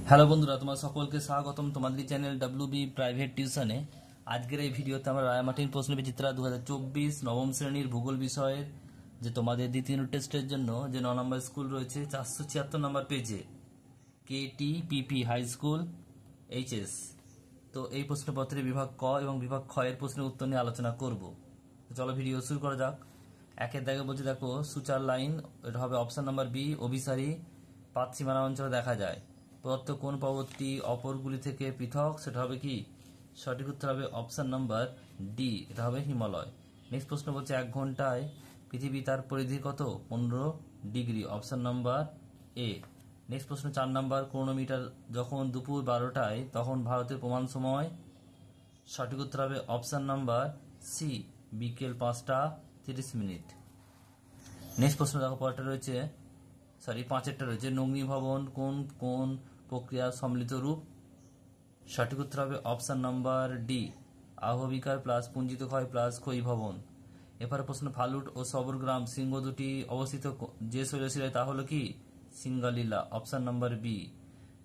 Hello বন্ধুরা, তোমার সকলকে স্বাগতম তোমাদের চ্যানেল ডব্লিউবি প্রাইভেট টিউশনে। আজকের এই ভিডিওতে আমরা রায়মার্টিন প্রশ্নবিচিত্রা 2024 নবম শ্রেণীর ভূগোল বিষয়ের যে তোমাদের দ্বিতীয় টেস্টের জন্য যে 9 নম্বর স্কুল রয়েছে 476 নম্বর পেজে KTPP হাই স্কুল HS। তো এই প্রশ্নপত্রে বিভাগ ক এবং বিভাগ খ এর প্রশ্নের উত্তর নিয়ে আলোচনা করব। তো চলো ভিডিও শুরু করা যাক। একের দাগে বলছে, দেখো সুচার লাইন, এটা হবে অপশন নাম্বার বি। অভিসারী পাত সীমানা অঞ্চলে দেখা যায়। প্রদত্ত কোন পর্বতটি অপরগুলি থেকে পৃথক, সেটা হবে কি? সঠিক উত্তর হবে অপশন নাম্বার ডি, এটা হবে হিমালয়। নেক্সট প্রশ্ন বলছে, 1 ঘন্টায় পৃথিবী তার পরিধি কত? 15 degree, option number A. Next প্রশ্ন 4 নাম্বার, ক্রোনোমিটার যখন দুপুর 12টায় তখন ভারতের প্রমাণ সময়? সঠিক উত্তর হবে অপশন নাম্বার সি, বিকেল 5টা 30 মিনিট। নেক্সট প্রশ্ন দেখো, পরেরটা রয়েছে, পাঁচেরটা রয়েছে, নগ্নি ভবন কোন কোন প্রক্রিয়ার সম্মিলিত রূপ? সঠিক উত্তর হবে অপশন নাম্বার ডি, আহবিকার প্লাস পুঞ্জিত ক্ষয় প্লাস ক্ষয়ীভবন। এবার প্রশ্ন, ফালুট ও সবরগ্রাম শৃঙ্গ দুটি অবস্থিত যে শৈলশিলায় তা হলো কি? Singalila, option number B.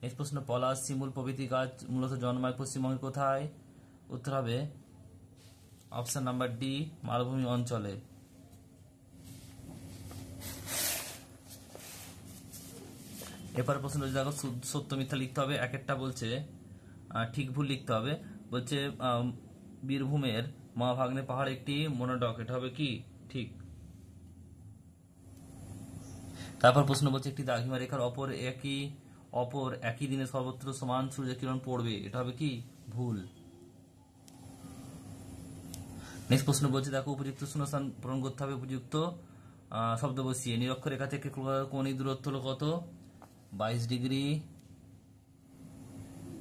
Next প্রশ্ন, পলাশ, শিমুল প্রভৃতি গাছ মূলত জন্মায় পশ্চিমবঙ্গের কোথায়? উত্তর হবে অপশন নাম্বার ডি, মালভূমি অঞ্চলে। এবার প্রশ্ন দেখো, সত্য মিথ্যা লিখতে হবে। এক একটা বলছে ঠিক ভুল লিখতে হবে। বলছে বীরভূমের মা ভাগ্নে পাহাড় একটি মনোডক, এটা হবে কি? ঠিক। তারপর প্রশ্ন বলছে, একটি দ্রাঘিমা রেখার অপর একই দিনে সর্বত্র সমান সূর্য কিরণ পড়বে, এটা হবে কি? ভুল। নেক্সট প্রশ্ন বলছে, দেখো উপযুক্ত শূন্যস্থান পূরণ করতে হবে উপযুক্ত শব্দ বসিয়ে। নিরক্ষর রেখা থেকে কলকাতার কৌণিক দূরত্ব হলো কত? 22 ডিগ্রি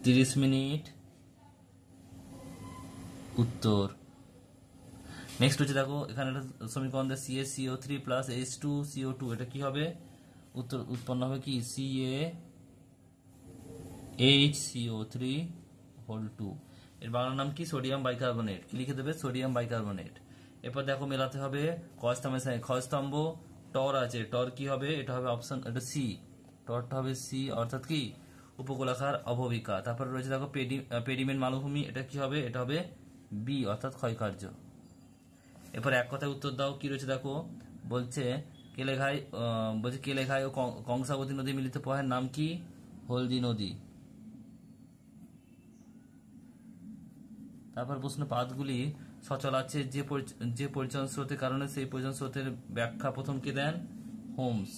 30 মিনিট। উত্তর। নেক্সট হচ্ছে, দেখো এখানে একটা সমীকরণ দেয়, CaCO3 প্লাস H2CO2, এটা কি হবে? উত্তর উৎপন্ন হবে কি? CaHCO3 whole 2। এর বাংলা নাম কি? Sodium bicarbonate. কি লিখে দেবে? Sodium bicarbonate. এরপর দেখো মেলাতে হবে কস্তম্ভের সাথে ক্ষয়স্তম্ভ টর আছে, টর কি হবে? এটা হবে অপশন, এটা সি, টরটা হবে সি, অর্থাৎ কি? উপকূলাকার অববাহিকা। তারপরে রয়েছে দেখো পেডিমেন্ট মালভূমি, এটা কি হবে? এটা হবে বি, অর্থাৎ ক্ষয়কার্য। এরপর এক কথায় উত্তর দাও। কি রয়েছে দেখো, বলছে কেলেঘাই ও কংসাবতী নদী মিলিত প্রবাহের নাম কি? হলদি নদী। তারপর প্রশ্ন, পাতগুলি সচল আছে যে পরিচালন স্রোতের কারণে সেই পরিচালন স্রোতের ব্যাখ্যা প্রথম কে দেন? হোমস।